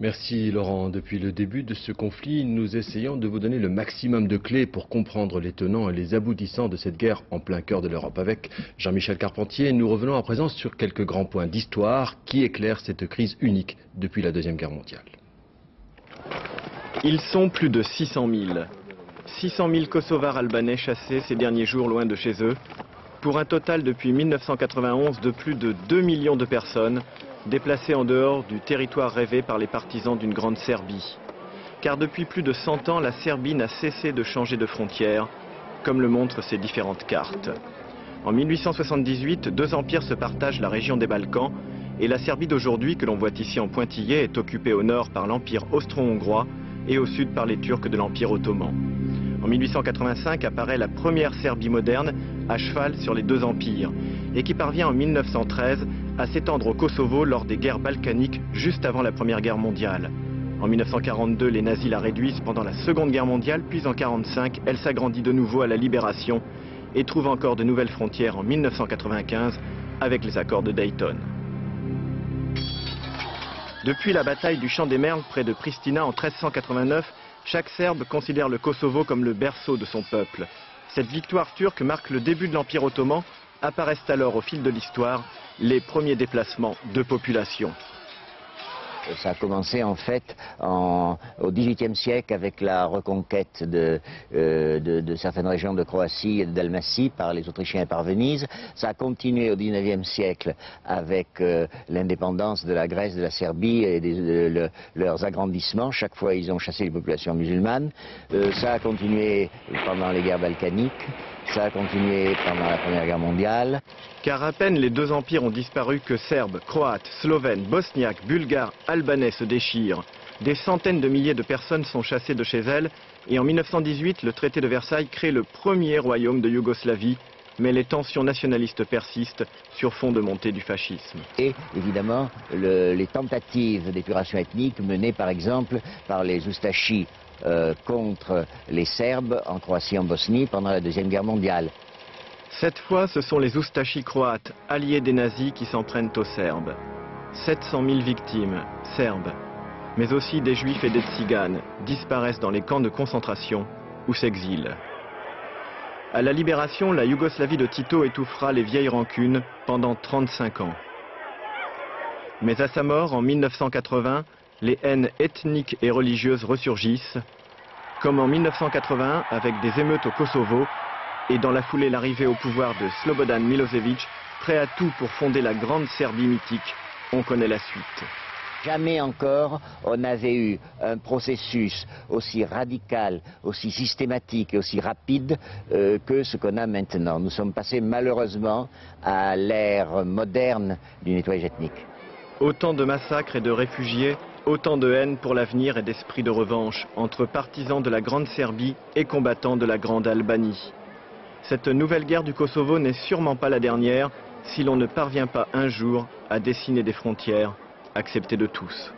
Merci Laurent. Depuis le début de ce conflit, nous essayons de vous donner le maximum de clés pour comprendre les tenants et les aboutissants de cette guerre en plein cœur de l'Europe. Avec Jean-Michel Carpentier, nous revenons à présent sur quelques grands points d'histoire qui éclairent cette crise unique depuis la Deuxième Guerre mondiale. Ils sont plus de 600 000. 600 000 Kosovars albanais chassés ces derniers jours loin de chez eux, pour un total depuis 1991 de plus de 2 millions de personnes déplacées en dehors du territoire rêvé par les partisans d'une grande Serbie. Car depuis plus de 100 ans, la Serbie n'a cessé de changer de frontières, comme le montrent ses différentes cartes. En 1878, deux empires se partagent la région des Balkans, et la Serbie d'aujourd'hui, que l'on voit ici en pointillé, est occupée au nord par l'Empire austro-hongrois et au sud par les Turcs de l'Empire ottoman. En 1885 apparaît la première Serbie moderne, à cheval sur les deux empires, et qui parvient en 1913 à s'étendre au Kosovo lors des guerres balkaniques juste avant la Première Guerre mondiale. En 1942, les nazis la réduisent pendant la Seconde Guerre mondiale, puis en 1945, elle s'agrandit de nouveau à la Libération et trouve encore de nouvelles frontières en 1995 avec les accords de Dayton. Depuis la bataille du Champ des Merles près de Pristina en 1389, chaque Serbe considère le Kosovo comme le berceau de son peuple. Cette victoire turque marque le début de l'Empire ottoman. Apparaissent alors au fil de l'histoire les premiers déplacements de population. Ça a commencé en fait au XVIIIe siècle avec la reconquête de certaines régions de Croatie et de Dalmatie par les Autrichiens et par Venise. Ça a continué au XIXe siècle avec l'indépendance de la Grèce, de la Serbie et leurs agrandissements. Chaque fois ils ont chassé les populations musulmanes. Ça a continué pendant les guerres balkaniques. Ça a continué pendant la Première Guerre mondiale. Car à peine les deux empires ont disparu que Serbes, Croates, Slovènes, Bosniaques, Bulgares, Albanais se déchirent. Des centaines de milliers de personnes sont chassées de chez elles et en 1918, le traité de Versailles crée le premier royaume de Yougoslavie. Mais les tensions nationalistes persistent sur fond de montée du fascisme. Et évidemment, les tentatives d'épuration ethnique menées par exemple par les Oustachis contre les Serbes en Croatie et en Bosnie pendant la Deuxième Guerre mondiale. Cette fois, ce sont les Oustachis croates, alliés des nazis, qui s'en prennent aux Serbes. 700 000 victimes, Serbes, mais aussi des Juifs et des Tziganes, disparaissent dans les camps de concentration ou s'exilent. À la libération, la Yougoslavie de Tito étouffera les vieilles rancunes pendant 35 ans. Mais à sa mort, en 1980, les haines ethniques et religieuses ressurgissent, comme en 1981 avec des émeutes au Kosovo et dans la foulée l'arrivée au pouvoir de Slobodan Milosevic, prêt à tout pour fonder la grande Serbie mythique. On connaît la suite. Jamais encore on n'avait eu un processus aussi radical, aussi systématique et aussi rapide que ce qu'on a maintenant. Nous sommes passés malheureusement à l'ère moderne du nettoyage ethnique. Autant de massacres et de réfugiés, autant de haine pour l'avenir et d'esprit de revanche entre partisans de la Grande Serbie et combattants de la Grande Albanie. Cette nouvelle guerre du Kosovo n'est sûrement pas la dernière si l'on ne parvient pas un jour à dessiner des frontières acceptées de tous.